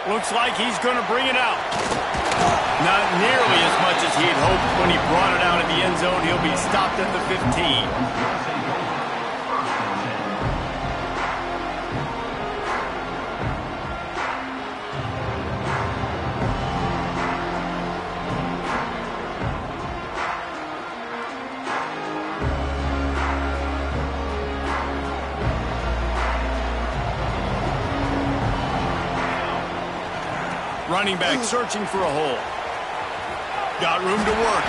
Looks like he's going to bring it out. Not nearly as much as he had hoped when he brought it out of the end zone. He'll be stopped at the 15. Running back searching for a hole. Got room to work.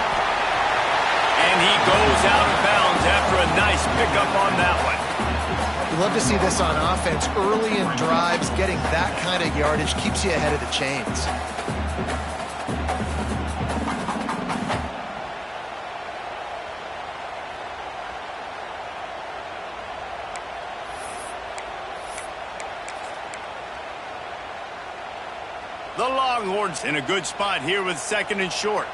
And he goes out of bounds after a nice pickup on that one. You love to see this on offense. Early in drives, getting that kind of yardage keeps you ahead of the chains. The Longhorns in a good spot here with 2nd and short.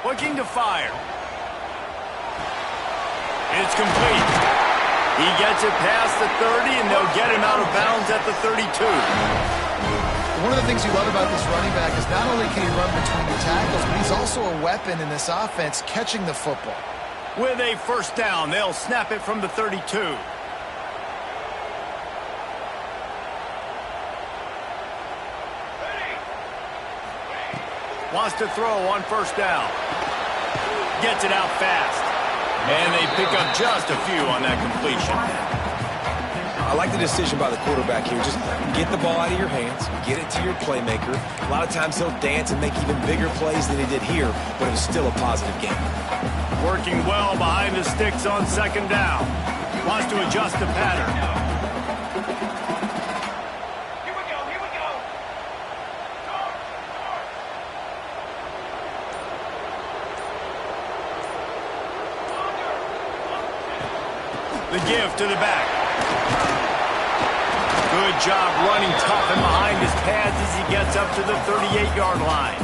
Looking to fire. It's complete. He gets it past the 30, and they'll get him out of bounds at the 32. One of the things you love about this running back is not only can he run between the tackles, but he's also a weapon in this offense catching the football. With a first down, they'll snap it from the 32. Wants to throw on first down. Gets it out fast. And they pick up just a few on that completion. I like the decision by the quarterback here. Just get the ball out of your hands, get it to your playmaker. A lot of times he'll dance and make even bigger plays than he did here, but it was still a positive game. Working well behind the sticks on 2nd down. Wants to adjust the pattern. The give to the back. Good job running tough and behind his pads as he gets up to the 38-yard line.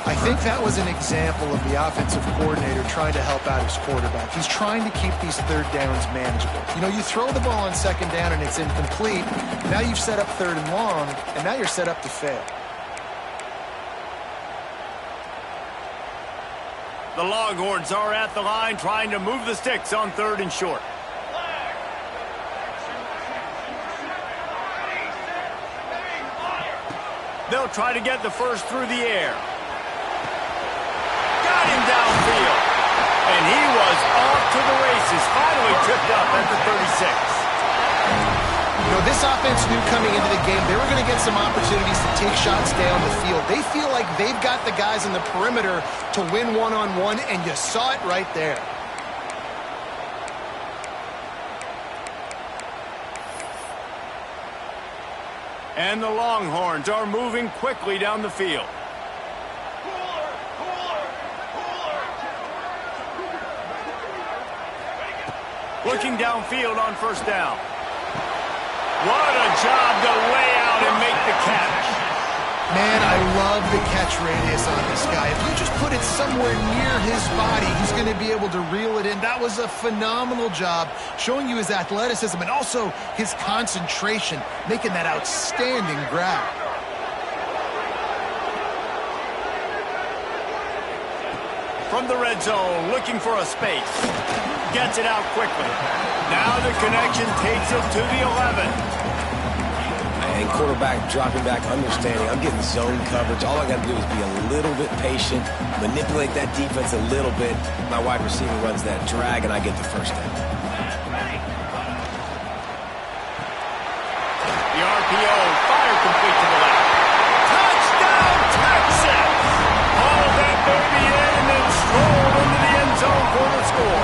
I think that was an example of the offensive coordinator trying to help out his quarterback. He's trying to keep these 3rd downs manageable. You know, you throw the ball on 2nd down and it's incomplete. Now you've set up 3rd and long, and now you're set up to fail. The Longhorns are at the line trying to move the sticks on 3rd and short. They'll try to get the first through the air. Got him downfield. And he was off to the races. Finally tripped up at the 36. You know, this offense knew coming into the game they were going to get some opportunities to take shots down the field. They feel like they've got the guys in the perimeter to win one-on-one, and you saw it right there. And the Longhorns are moving quickly down the field. Looking downfield on first down. What a job to lay out and make the catch. Man, I love the catch radius on this guy. If you just put it somewhere near his body, he's going to be able to reel it in. That was a phenomenal job, showing you his athleticism and also his concentration, making that outstanding grab. From the red zone, looking for a space. Gets it out quickly. Now the connection takes it to the 11. And quarterback dropping back, understanding I'm getting zone coverage. All I got to do is be a little bit patient, manipulate that defense a little bit. My wide receiver runs that drag, and I get the first down. The RPO, fire complete to the left. Touchdown, Texas! Haul that baby in and then stroll into the end zone for the score.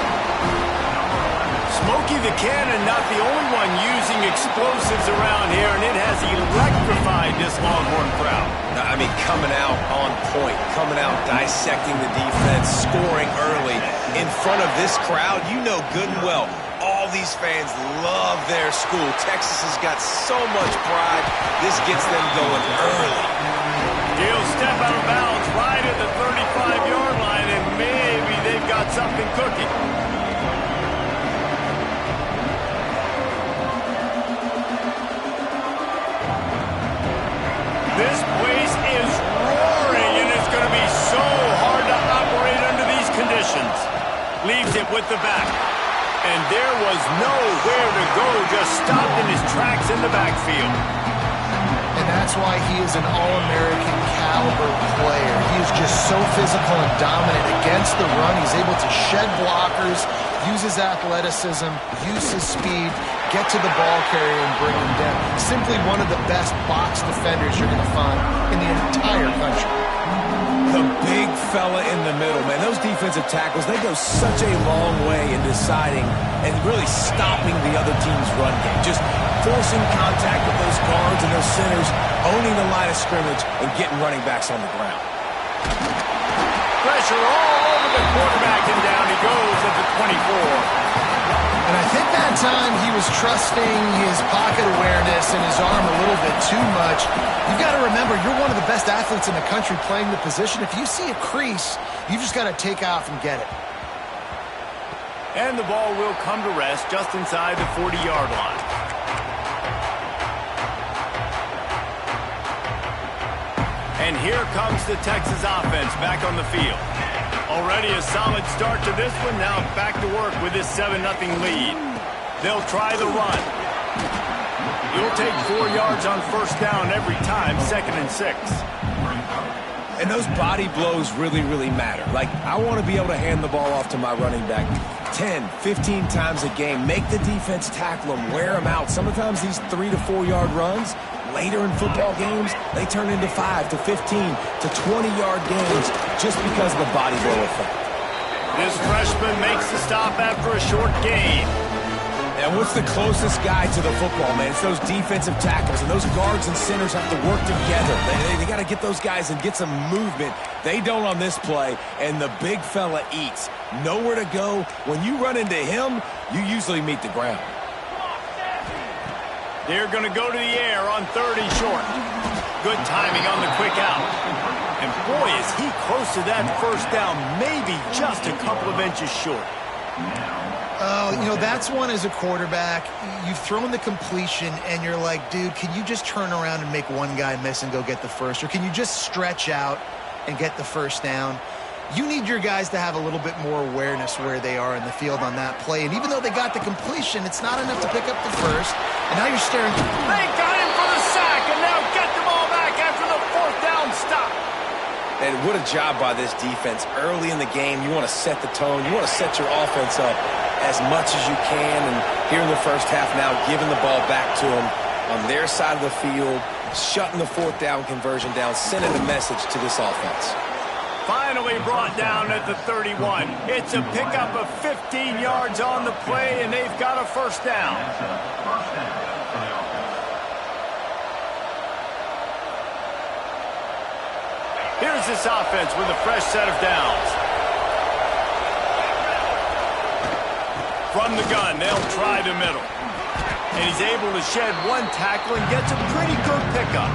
Smokey the Cannon, not the only one using explosives around here, and it has electrified this Longhorn crowd. I mean, coming out on point, coming out dissecting the defense, scoring early. In front of this crowd, you know good and well, all these fans love their school. Texas has got so much pride. This gets them going early. He'll step out of bounds right at the 35-yard line, and maybe they've got something cooking. Leaves it with the back. And there was nowhere to go, just stopped in his tracks in the backfield. And that's why he is an All-American caliber player. He is just so physical and dominant against the run. He's able to shed blockers, use his athleticism, use his speed, get to the ball carrier and bring him down. Simply one of the best box defenders you're going to find in the entire country. The big fella in the middle, man. Those defensive tackles, they go such a long way in deciding and really stopping the other team's run game. Just forcing contact with those guards and those centers, owning the line of scrimmage, and getting running backs on the ground. Pressure all over the quarterback, and down he goes at the 24. And I think that time he was trusting his pocket awareness and his arm a little bit too much. You've got to remember, you're one of the best athletes in the country playing the position. If you see a crease, you've just got to take off and get it. And the ball will come to rest just inside the 40-yard line. And here comes the Texas offense back on the field. Already a solid start to this one. Now back to work with this 7-0 lead. They'll try the run. You'll take 4 yards on first down every time, 2nd and 6. And those body blows really, really matter. Like, I want to be able to hand the ball off to my running back 10, 15 times a game. Make the defense tackle them, wear them out. Sometimes these 3 to 4 yard runs, later in football games, they turn into 5 to 15 to 20-yard games just because of the body blow effect. This freshman makes the stop after a short gain. And what's the closest guy to the football, man? It's those defensive tackles, and those guards and centers have to work together. They got to get those guys and get some movement. They don't on this play, and the big fella eats. Nowhere to go. When you run into him, you usually meet the ground. They're going to go to the air on 3rd and short. Good timing on the quick out. And boy, is he close to that first down, maybe just a couple of inches short. Oh, you know, that's one as a quarterback. You've thrown the completion, and you're like, dude, can you just turn around and make one guy miss and go get the first? Or can you just stretch out and get the first down? You need your guys to have a little bit more awareness where they are in the field on that play. And even though they got the completion, it's not enough to pick up the first. And now you're staring. They got him for the sack, and now get the ball back after the 4th down stop. And what a job by this defense. Early in the game, you want to set the tone. You want to set your offense up as much as you can. And here in the first half now, giving the ball back to them on their side of the field, shutting the 4th down conversion down, sending a message to this offense. Finally brought down at the 31. It's a pickup of 15 yards on the play, and they've got a first down. Here's this offense with a fresh set of downs. From the gun, they'll try the middle. And he's able to shed one tackle and gets a pretty good pickup.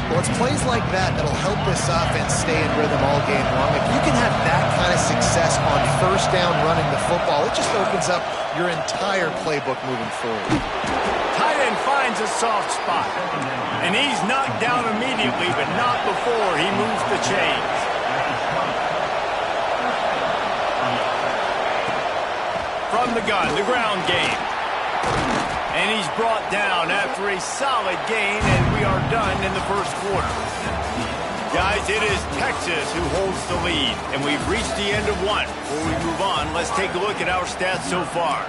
Well, it's plays like that that'll help this offense stay in rhythm all game long. If you can have that kind of success on first down running the football, it just opens up your entire playbook moving forward. Tight end finds a soft spot. And he's knocked down immediately, but not before he moves the chains. From the gun, the ground game. And he's brought down after a solid gain, and we are done in the first quarter. Guys, it is Texas who holds the lead, and we've reached the end of one. Before we move on, let's take a look at our stats so far.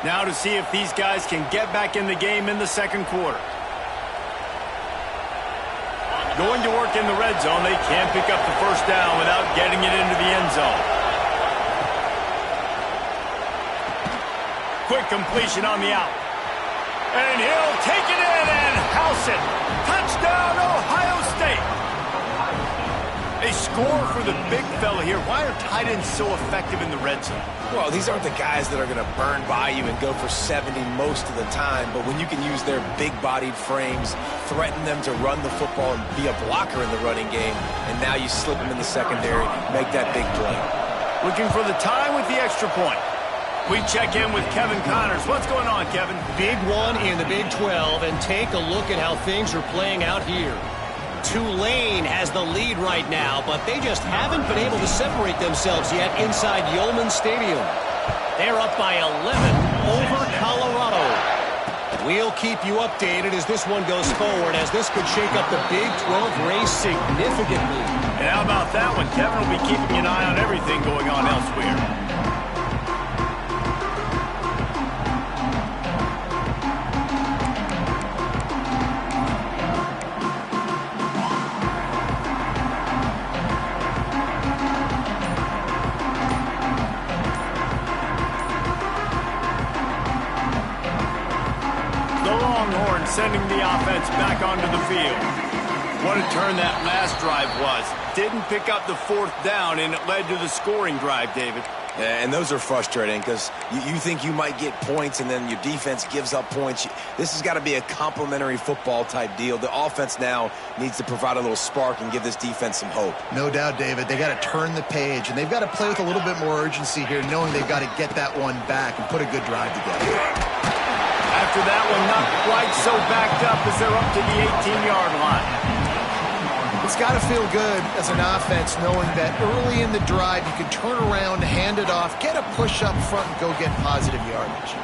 Now to see if these guys can get back in the game in the second quarter. Going to work in the red zone, they can't pick up the first down without getting it into the end zone. Quick completion on the out. And he'll take it in and house it. Touchdown, Ohio State. A score for the big fella here. Why are tight ends so effective in the red zone? Well, these aren't the guys that are going to burn by you and go for 70 most of the time, but when you can use their big-bodied frames, threaten them to run the football and be a blocker in the running game, and now you slip them in the secondary, make that big play. Looking for the tie with the extra point. We check in with Kevin Connors. What's going on, Kevin? Big one in the Big 12, and take a look at how things are playing out here. Tulane has the lead right now, but they just haven't been able to separate themselves yet inside Yulman Stadium. They're up by 11 over Colorado. We'll keep you updated as this one goes forward, as this could shake up the Big 12 race significantly. And how about that one? Kevin will be keeping an eye on everything going on elsewhere. Sending the offense back onto the field. What a turn that last drive was. Didn't pick up the fourth down, and it led to the scoring drive, David. Yeah, and those are frustrating because you think you might get points, and then your defense gives up points. This has got to be a complementary football type deal. The offense now needs to provide a little spark and give this defense some hope. No doubt, David. They got to turn the page, and they've got to play with a little bit more urgency here, knowing they've got to get that one back and put a good drive together. After that one, not quite so backed up as they're up to the 18-yard line. It's got to feel good as an offense knowing that early in the drive you can turn around, hand it off, get a push up front, and go get positive yardage.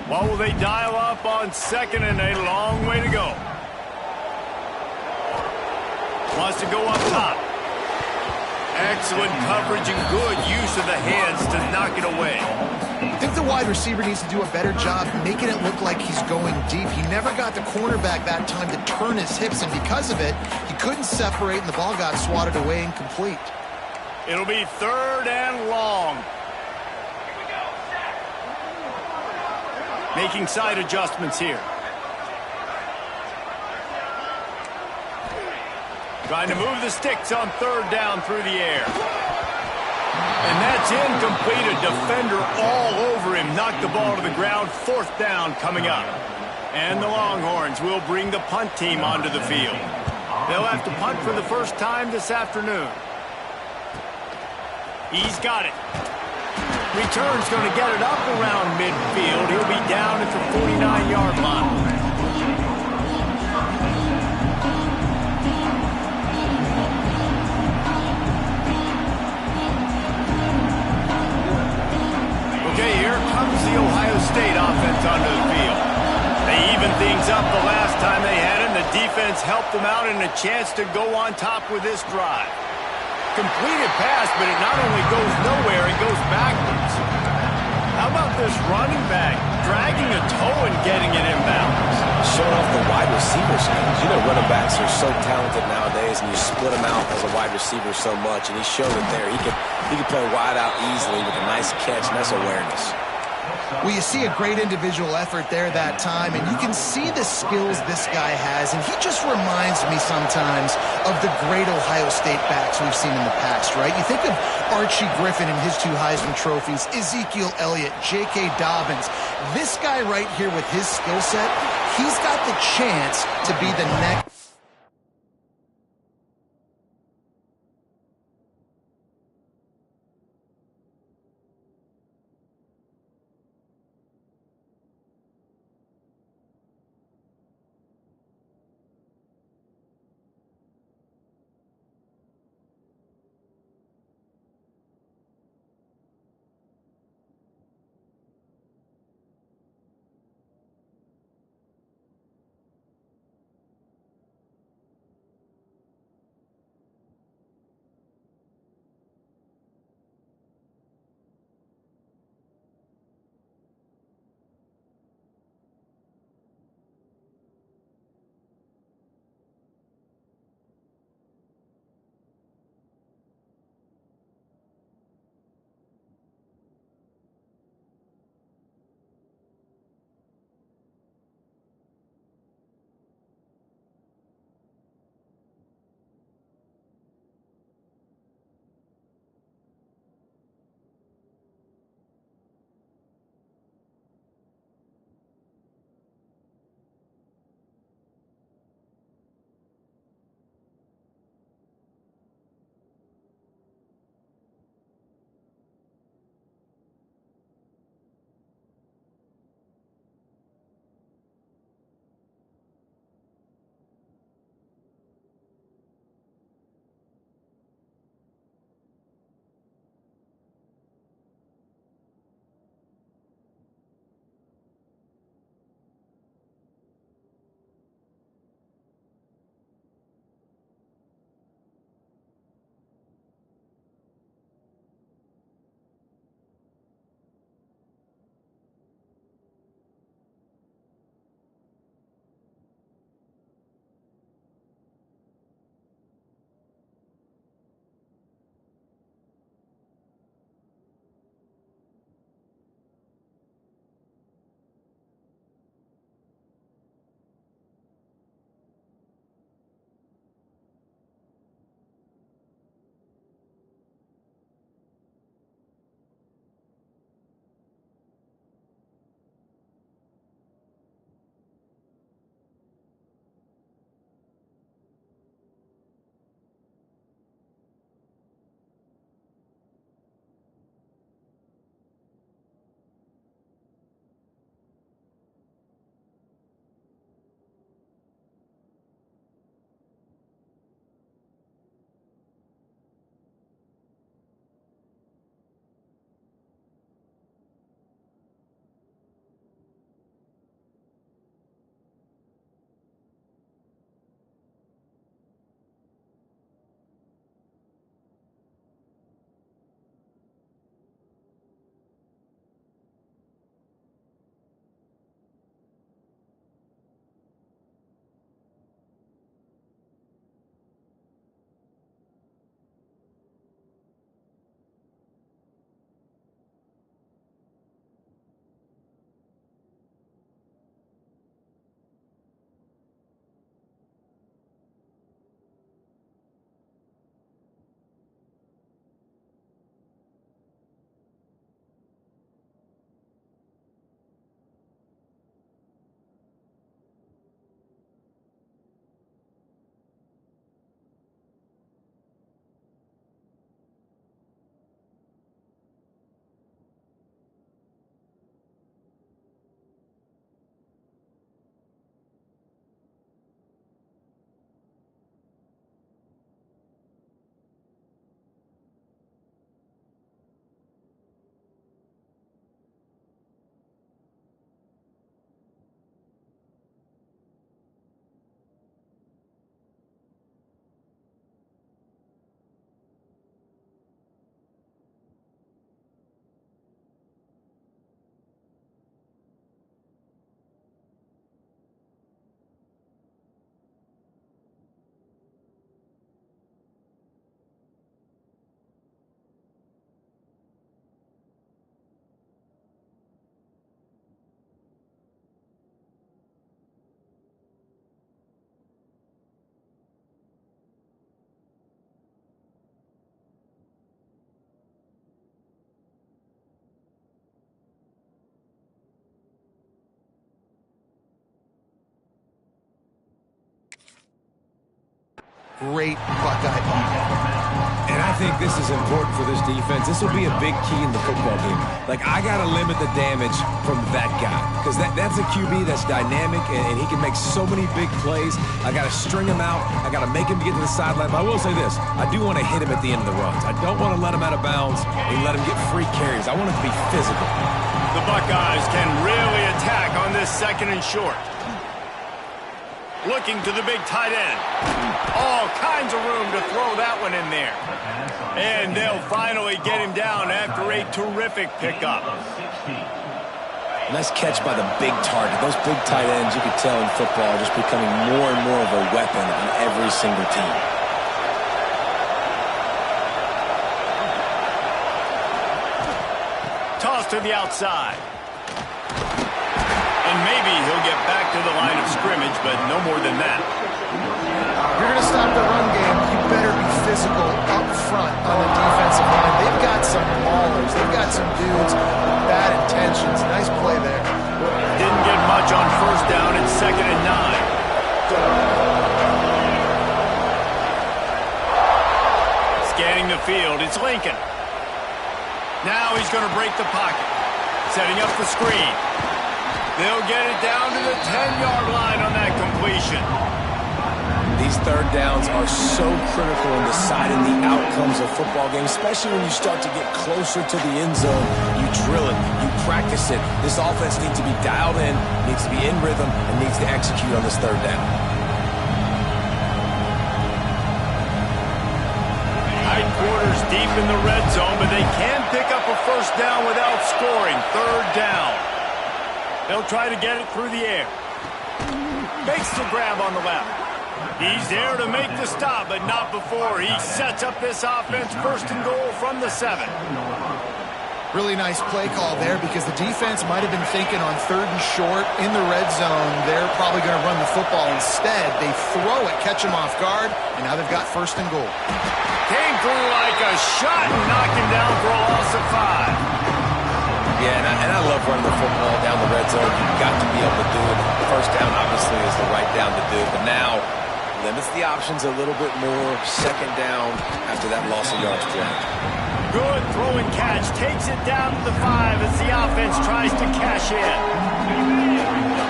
What will they dial up on second, and a long way to go? Wants to go up top. Excellent coverage and good use of the hands to knock it away. I think the wide receiver needs to do a better job making it look like he's going deep. He never got the cornerback that time to turn his hips, and because of it, he couldn't separate, and the ball got swatted away incomplete. It'll be third and long. Making side adjustments here. Trying to move the sticks on third down through the air. And that's incomplete. A defender all over him. Knocked the ball to the ground. Fourth down coming up. And the Longhorns will bring the punt team onto the field. They'll have to punt for the first time this afternoon. He's got it. Return's going to get it up around midfield. He'll be down at the 49-yard line. Okay, here comes the Ohio State offense onto the field. They evened things up the last time they had him. The defense helped them out and a chance to go on top with this drive. Completed pass, but it not only goes nowhere, it goes backwards. How about this running back dragging a toe and getting it inbounds? Showing off the wide receiver skills. You know, running backs are so talented nowadays, and you split them out as a wide receiver so much, and he showed it there. He could play wide out easily with a nice catch, nice awareness. Well, you see a great individual effort there that time, and you can see the skills this guy has, and he just reminds me sometimes of the great Ohio State backs we've seen in the past, right? You think of Archie Griffin and his 2 Heisman trophies, Ezekiel Elliott, J.K. Dobbins. This guy right here with his skill set, he's got the chance to be the next. great Buckeye ball. And I think this is important for this defense. This will be a big key in the football game. Like, I got to limit the damage from that guy because that's a QB that's dynamic and he can make so many big plays. I got to string him out. I got to make him get to the sideline. But I will say this. I do want to hit him at the end of the runs. I don't want to let him out of bounds and let him get free carries. I want him to be physical. The Buckeyes can really attack on this 2nd and short. Looking to the big tight end. All kinds of room to throw that one in there. And they'll finally get him down after a terrific pickup. Nice catch by the big target. Those big tight ends, you can tell in football, are just becoming more and more of a weapon on every single team. Toss to the outside. And maybe he'll get back to the line of scrimmage, but no more than that. If you're going to stop the run game, you better be physical up front on the defensive line. They've got some maulers. They've got some dudes with bad intentions. Nice play there. Didn't get much on 1st down and 2nd and 9. Scanning the field, it's Lincoln. Now he's going to break the pocket. Setting up the screen. They'll get it down to the 10-yard line on that completion. These 3rd downs are so critical in deciding the outcomes of football games, especially when you start to get closer to the end zone. You drill it, you practice it. This offense needs to be dialed in, needs to be in rhythm, and needs to execute on this 3rd down. Tight quarters deep in the red zone, but they can pick up a 1st down without scoring. 3rd down. They'll try to get it through the air. Makes the grab on the left. He's there to make the stop, but not before he sets up this offense 1st and goal from the 7. Really nice play call there because the defense might have been thinking on 3rd and short in the red zone. They're probably going to run the football instead. They throw it, catch him off guard, and now they've got 1st and goal. Came through like a shot and knocked him down for a loss of 5. Yeah, and I love running the football down the red zone. You've got to be able to do it. 1st down, obviously, is the right down to do. But now, limits the options a little bit more. 2nd down after that loss of yards play. Good throw and catch. Takes it down to the 5 as the offense tries to cash in.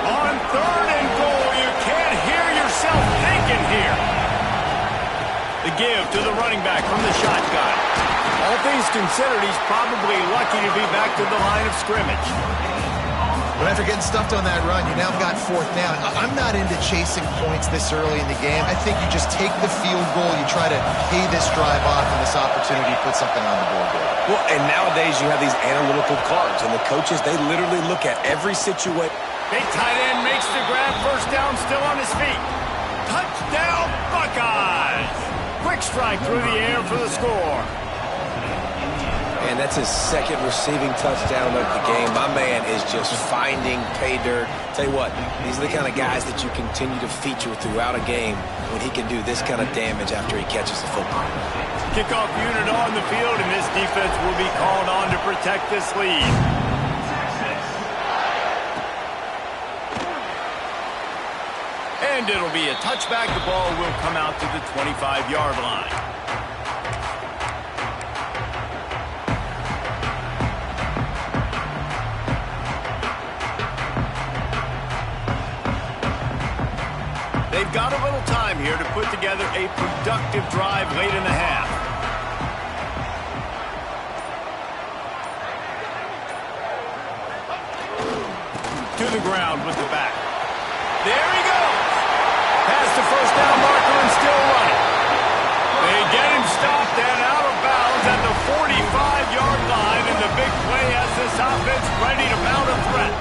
On 3rd and goal, you can't hear yourself thinking here. The give to the running back from the shotgun. All things considered, he's probably lucky to be back to the line of scrimmage. But after getting stuffed on that run, you now got 4th down. I'm not into chasing points this early in the game. I think you just take the field goal. You try to pay this drive off and this opportunity to put something on the board there. Well, and nowadays you have these analytical cards, and the coaches, they literally look at every situation. Big tight end makes the grab. 1st down, still on his feet. Touchdown, Buckeyes! Quick strike through the air for the score. And that's his 2nd receiving touchdown of the game. My man is just finding pay dirt. Tell you what, these are the kind of guys that you continue to feature throughout a game when he can do this kind of damage after he catches the football. Kickoff unit on the field, and this defense will be called on to protect this lead. And it'll be a touchback. The ball will come out to the 25-yard line. They've got a little time here to put together a productive drive late in the half. To the ground with the back. There he goes. Past the 1st down marker and still running. They get him stopped and out of bounds at the 45-yard line, and the big play has this offense ready to mount a threat.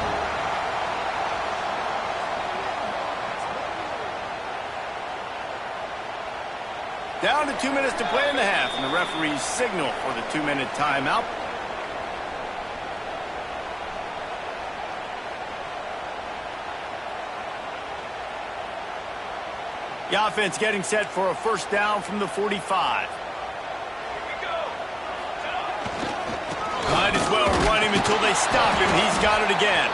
Down to 2 minutes to play in the half, and the referees signal for the 2-minute timeout. The offense getting set for a 1st down from the 45. Might as well run him until they stop him. He's got it again.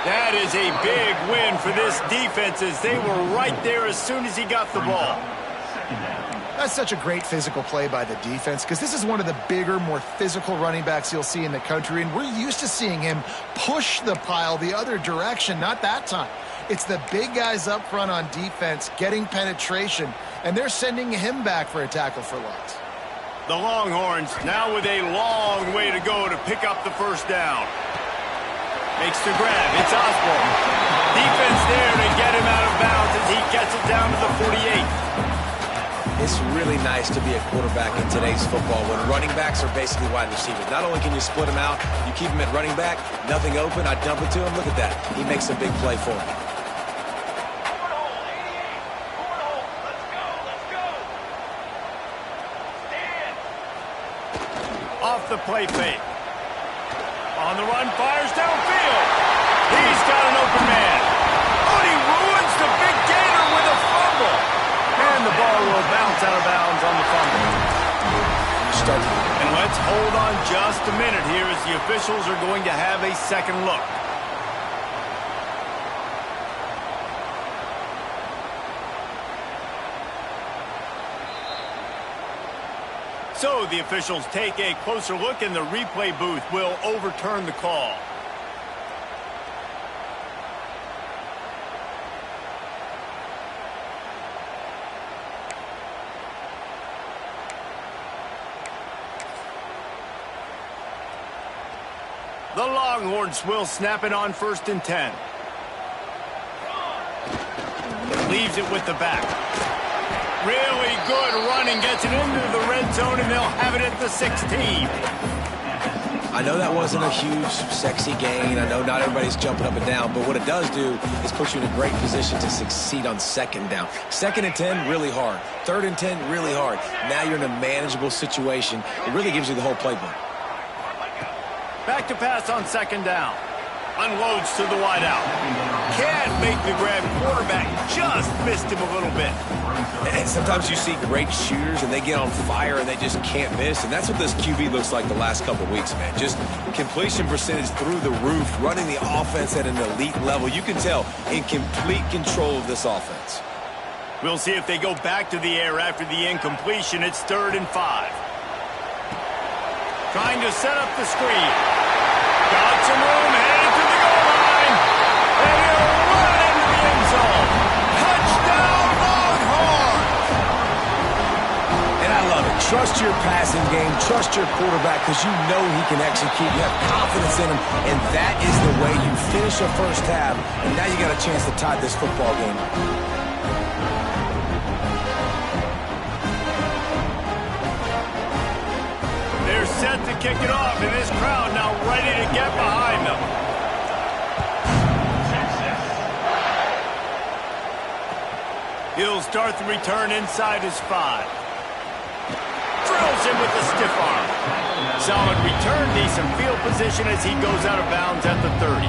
That is a big win for this defense as they were right there as soon as he got the ball. That's such a great physical play by the defense because this is one of the bigger, more physical running backs you'll see in the country, and we're used to seeing him push the pile the other direction. Not that time. It's the big guys up front on defense getting penetration, and they're sending him back for a tackle for loss. The Longhorns now with a long way to go to pick up the first down. Makes the grab. It's Osborne. Defense there to get him out of bounds as he gets it down to the 48. It's really nice to be a quarterback in today's football when running backs are basically wide receivers. Not only can you split them out, you keep them at running back, nothing open, I dump it to him. Look at that. He makes a big play for him. Off the play fake. On the run, fires downfield. He's got an open man. Oh, and he ruins the big gainer with a fumble. And the ball will bounce out of bounds on the fumble. And let's hold on just a minute here as the officials are going to have a second look. So the officials take a closer look, and the replay booth will overturn the call. The Longhorns will snap it on 1st and 10. Leaves it with the back. Really good running, gets it into the red zone, and they'll have it at the 16. I know that wasn't a huge, sexy gain. I know not everybody's jumping up and down, but what it does do is put you in a great position to succeed on 2nd down. 2nd and 10, really hard. 3rd and 10, really hard. Now you're in a manageable situation. It really gives you the whole playbook. Back to pass on 2nd down. Unloads to the wideout. Can't make the grab. Quarterback just missed him a little bit. And sometimes you see great shooters and they get on fire and they just can't miss. And that's what this QB looks like the last couple of weeks, man. Just completion percentage through the roof, running the offense at an elite level. You can tell in complete control of this offense. We'll see if they go back to the air after the incompletion. It's 3rd and 5. Trying to set up the screen. Got some room, headed to the goal line. And he'll run into the end zone. Touchdown, Longhorns! And I love it. Trust your passing game. Trust your quarterback because you know he can execute. You have confidence in him. And that is the way you finish a first half. And now you got a chance to tie this football game. They're set to kick it off, and this crowd now ready to get behind them. He'll start the return inside his 5. Drills him with the stiff arm. Solid return, decent field position as he goes out of bounds at the 30.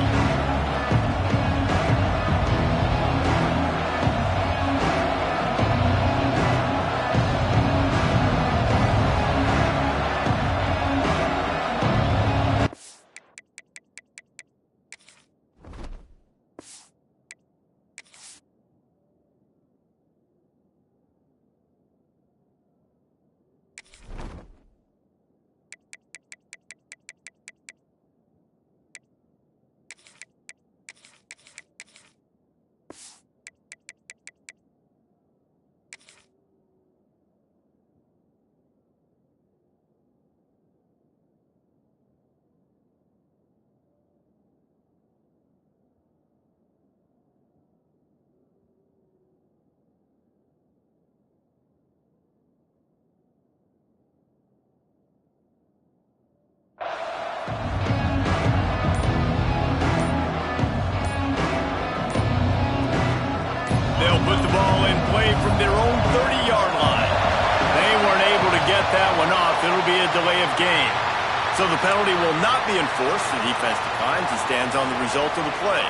Put the ball in play from their own 30-yard line. They weren't able to get that one off. It'll be a delay of game. So the penalty will not be enforced. The defense declines and stands on the result of the play.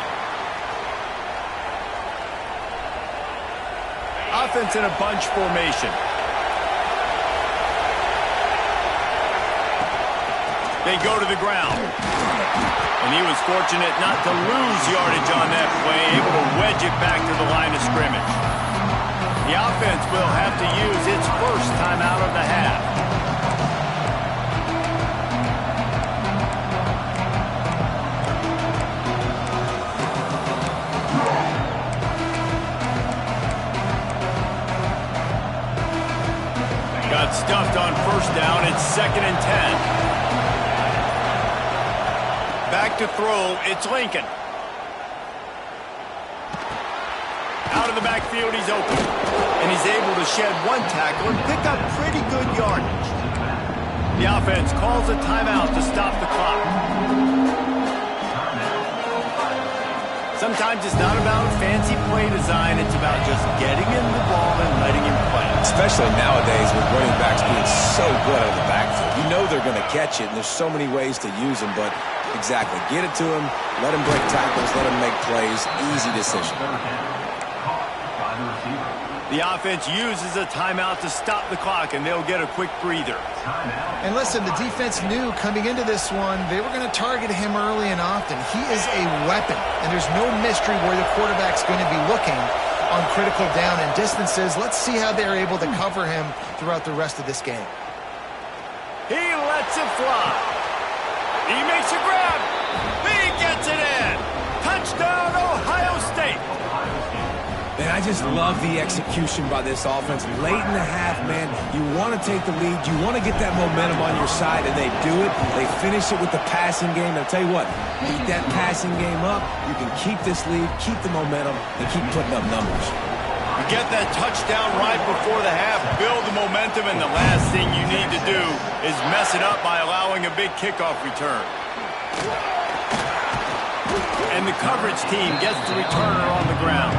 Offense in a bunch formation. They go to the ground. And he was fortunate not to lose yardage on that play, able to wedge it back to the line of scrimmage. The offense will have to use its first timeout of the half. Got stuffed on first down. It's 2nd and 10. Back to throw. It's Lincoln. Out of the backfield, he's open. And he's able to shed one tackle and pick up pretty good yardage. The offense calls a timeout to stop the clock. Sometimes it's not about fancy play design. It's about just getting him the ball and letting him play. Especially nowadays with running backs being so good out of the backfield. You know they're going to catch it, and there's so many ways to use them. But exactly, get it to him, let him break tackles, let him make plays. Easy decision. The offense uses a timeout to stop the clock, and they'll get a quick breather. And listen, the defense knew coming into this one, they were going to target him early and often. He is a weapon, and there's no mystery where the quarterback's going to be looking on critical down and distances. Let's see how they're able to cover him throughout the rest of this game. He lets it fly. He makes a grab. He gets it in. Touchdown, Ohio State. Man, I just love the execution by this offense. Late in the half, man, you want to take the lead. You want to get that momentum on your side, and they do it. They finish it with the passing game. I'll tell you what, keep that passing game up. You can keep this lead, keep the momentum, and keep putting up numbers. You get that touchdown right before the half, build the momentum, and the last thing you need to do is mess it up by allowing a big kickoff return. And the coverage team gets the returner on the ground.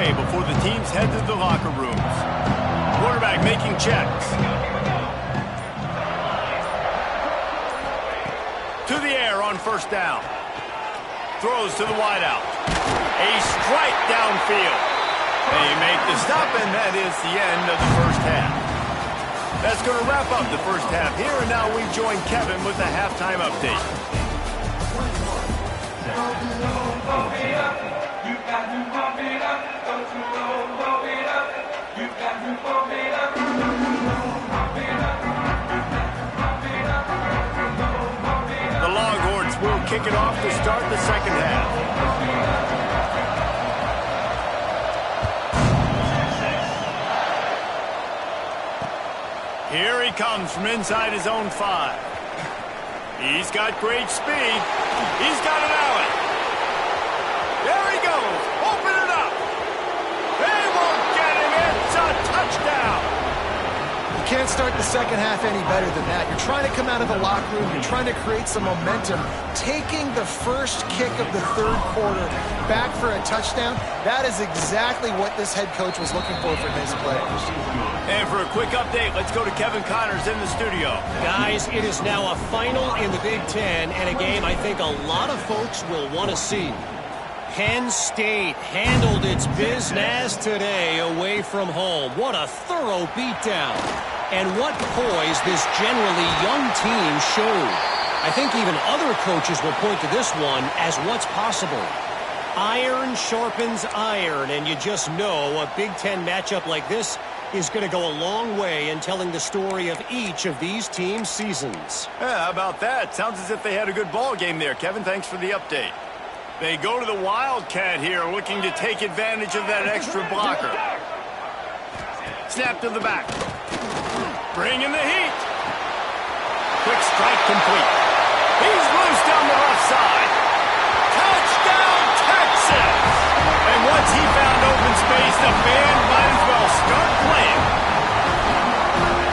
Before the teams head to the locker rooms. Quarterback making checks. To the air on first down. Throws to the wideout. A strike downfield. They make the stop, and that is the end of the first half. That's going to wrap up the first half here, and now we join Kevin with the halftime update. The Longhorns will kick it off to start the second half. Here he comes from inside his own 5. He's got great speed. He's got an alley. There he goes. Open it up. They won't get him. It's a touchdown. You can't start the second half any better than that. You're trying to come out of the locker room. You're trying to create some momentum. Taking the first kick of the third quarter back for a touchdown, that is exactly what this head coach was looking for from his players. And for a quick update, let's go to Kevin Connors in the studio. Guys, it is now a final in the Big Ten, and a game I think a lot of folks will want to see. Penn State handled its business today away from home. What a thorough beatdown. And what poise this generally young team showed. I think even other coaches will point to this one as what's possible. Iron sharpens iron, and you just know a Big Ten matchup like this is going to go a long way in telling the story of each of these teams' seasons. Yeah, how about that? Sounds as if they had a good ball game there. Kevin, thanks for the update. They go to the Wildcat here, looking to take advantage of that extra blocker. Snap to the back. Bring in the heat. Quick strike complete. He's loose down the left side. Touchdown, Texas! And once he found open space, the band might as well start playing.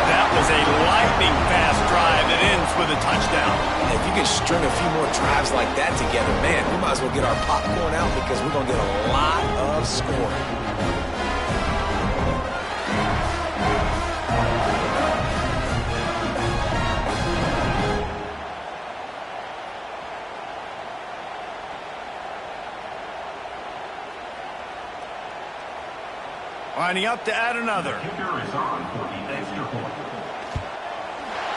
That was a lightning-fast drive that ends with a touchdown. If you can string a few more drives like that together, man, we might as well get our popcorn out because we're going to get a lot of scoring. Lining up to add another.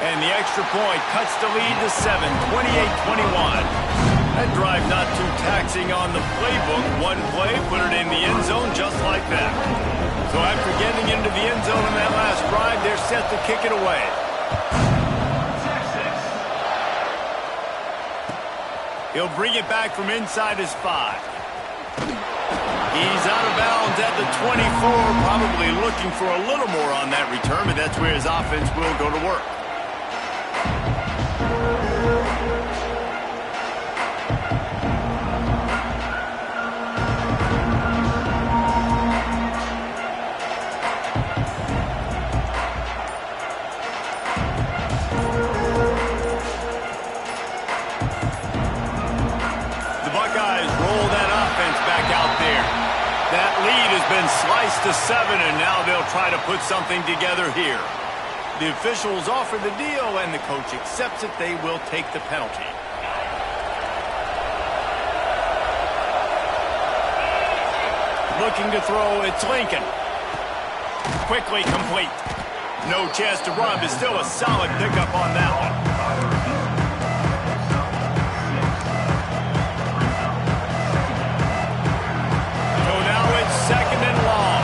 And the extra point cuts the lead to 7, 28-21. That drive not too taxing on the playbook. One play, put it in the end zone just like that. So after getting into the end zone in that last drive, they're set to kick it away. He'll bring it back from inside his 5. He's out of bounds at the 24, probably looking for a little more on that return, but that's where his offense will go to work. That lead has been sliced to 7, and now they'll try to put something together here. The officials offer the deal, and the coach accepts it. They will take the penalty. Looking to throw, it's Lincoln. Quickly complete. No chance to run, but still a solid pickup on that one. Second and long.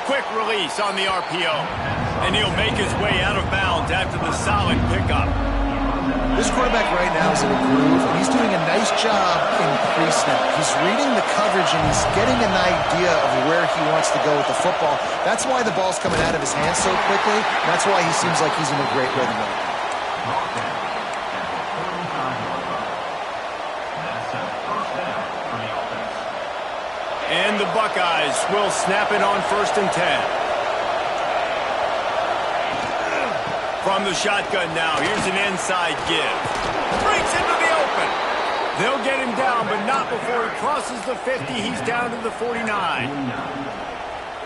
Quick release on the RPO. And he'll make his way out of bounds after the solid pickup. This quarterback right now is in a groove, and he's doing a nice job in pre-snap. He's reading the coverage, and he's getting an idea of where he wants to go with the football. That's why the ball's coming out of his hands so quickly. That's why he seems like he's in a great rhythm right now. And the Buckeyes will snap it on 1st and 10. From the shotgun now, here's an inside give. Breaks into the open. They'll get him down, but not before he crosses the 50. He's down to the 49.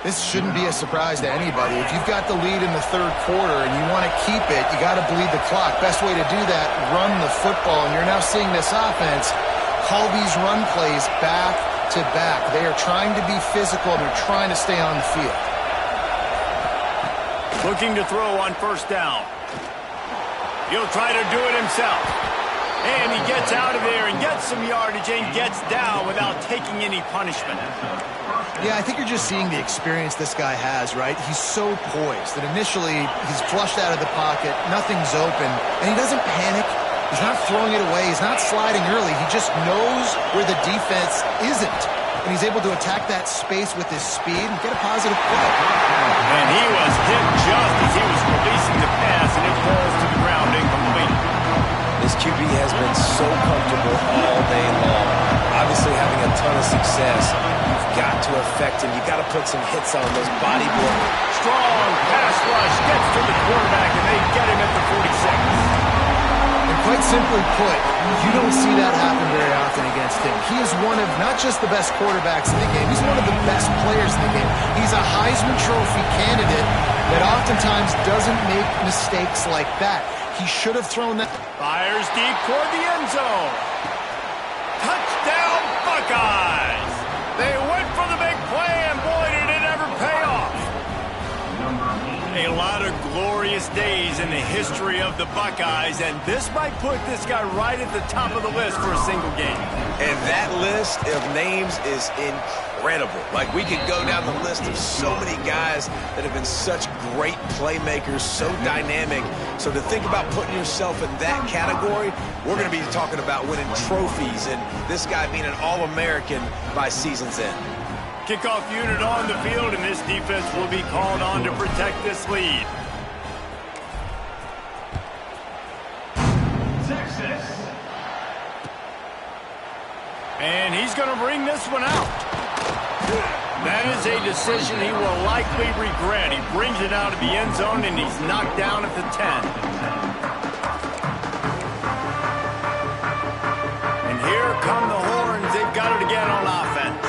This shouldn't be a surprise to anybody. If you've got the lead in the 3rd quarter and you want to keep it, you got to bleed the clock. Best way to do that, run the football. And you're now seeing this offense call these run plays back to back. They are trying to be physical, and they're trying to stay on the field. Looking to throw on 1st down. He'll try to do it himself. And he gets out of there and gets some yardage and gets down without taking any punishment. Yeah, I think you're just seeing the experience this guy has, right? He's so poised that initially he's flushed out of the pocket, nothing's open, and he doesn't panic. He's not throwing it away. He's not sliding early. He just knows where the defense isn't. And he's able to attack that space with his speed and get a positive play. And he was hit just as he was releasing the pass, and it falls to the ground incomplete. This QB has been so comfortable all day long. Obviously having a ton of success. You've got to affect him. You've got to put some hits on those body blows. Strong pass rush gets to the quarterback, and they get him at the 46. Quite simply put, you don't see that happen very often against him. He is one of not just the best quarterbacks in the game, he's one of the best players in the game. He's a Heisman Trophy candidate that oftentimes doesn't make mistakes like that. He should have thrown that. Fires deep toward the end zone. Touchdown, Buckeyes! They went for the big play, and boy, did it ever pay off. A lot of glorious days in the history of the Buckeyes, and this might put this guy right at the top of the list for a single game. And that list of names is incredible. Like, we could go down the list of so many guys that have been such great playmakers, so dynamic. So to think about putting yourself in that category, we're going to be talking about winning trophies and this guy being an All-American by season's end. Kickoff unit on the field, and this defense will be called on to protect this lead. Texas. And he's going to bring this one out. That is a decision he will likely regret. He brings it out of the end zone, and he's knocked down at the 10. And here come the horns. They've got it again on offense.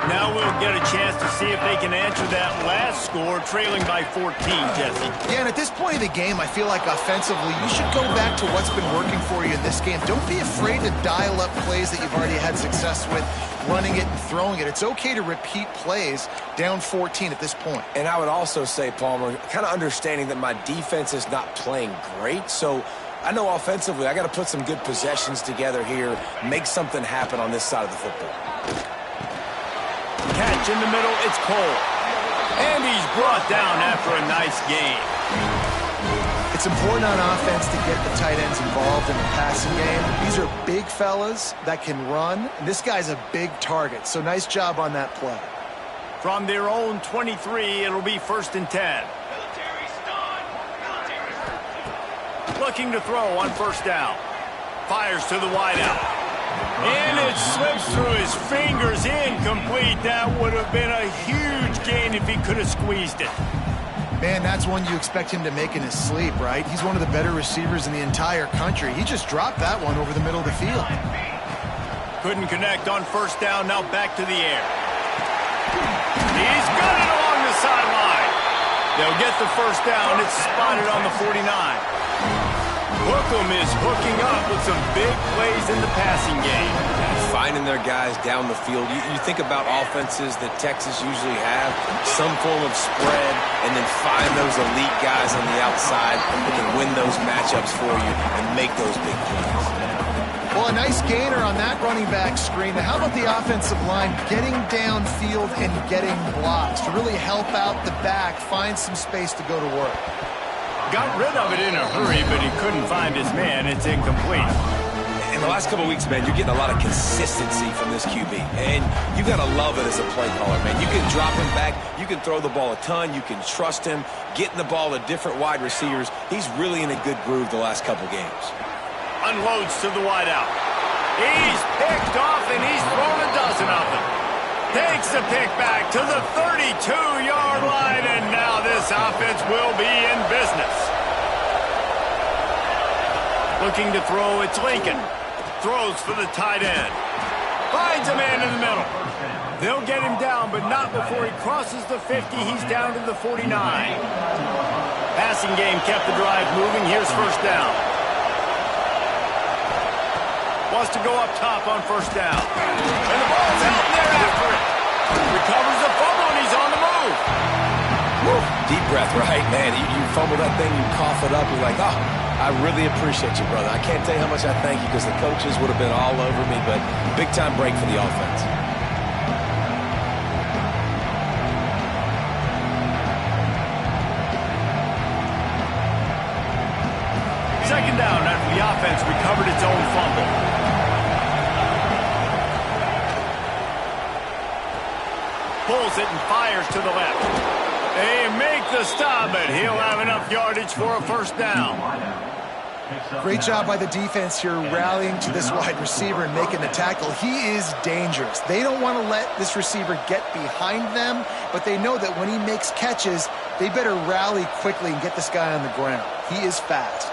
Now we'll get a chance to see if they can answer that last score, trailing by 14, Jesse. Yeah, and at this point in the game, I feel like offensively, you should go back to what's been working for you in this game. Don't be afraid to dial up plays that you've already had success with, running it and throwing it. It's okay to repeat plays down 14 at this point. And I would also say, Palmer, kind of understanding that my defense is not playing great, so I know offensively I got to put some good possessions together here, make something happen on this side of the football. Catch in the middle, it's Cole. And he's brought down after a nice gain. It's important on offense to get the tight ends involved in the passing game. These are big fellas that can run. And this guy's a big target, so nice job on that play. From their own 23, it'll be 1st and 10. Looking to throw on 1st down. Fires to the wideout. And it slips through his fingers, incomplete. That would have been a huge gain if he could have squeezed it. Man, that's one you expect him to make in his sleep, right? He's one of the better receivers in the entire country. He just dropped that one over the middle of the field. Couldn't connect on 1st down, now back to the air. He's got it along the sideline. They'll get the 1st down. It's spotted on the 49. Hookem is hooking up with some big plays in the passing game. Finding their guys down the field. You think about offenses that Texas usually have, some form of spread, and then find those elite guys on the outside who can win those matchups for you and make those big plays. Well, a nice gainer on that running back screen. Now, how about the offensive line getting downfield and getting blocks to really help out the back, find some space to go to work? Got rid of it in a hurry, but he couldn't find his man. It's incomplete. In the last couple of weeks, man, you're getting a lot of consistency from this QB. And you got to love it as a play caller, man. You can drop him back. You can throw the ball a ton. You can trust him. Getting the ball to different wide receivers. He's really in a good groove the last couple games. Unloads to the wideout. He's picked off, and he's thrown a dozen of them. Takes the pick back to the 32-yard line, and now this offense will be in business. Looking to throw, it's Lincoln. Throws for the tight end. Finds a man in the middle. They'll get him down, but not before he crosses the 50. He's down to the 49. Passing game kept the drive moving. Here's 1st down. Wants to go up top on 1st down. And the ball's out there after it. Recovers the fumble, and he's on the move. Woo. Deep breath, right? Man, you fumble that thing, you cough it up, you're like, oh, I really appreciate you, brother. I can't tell you how much I thank you because the coaches would have been all over me, but big-time break for the offense. Second down after the offense recovered its own fumble. Pulls it and fires to the left. They make the stop, but he'll have enough yardage for a 1st down. Great job by the defense here rallying to this wide receiver and making the tackle. He is dangerous. They don't want to let this receiver get behind them, but they know that when he makes catches, they better rally quickly and get this guy on the ground. He is fast.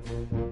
you.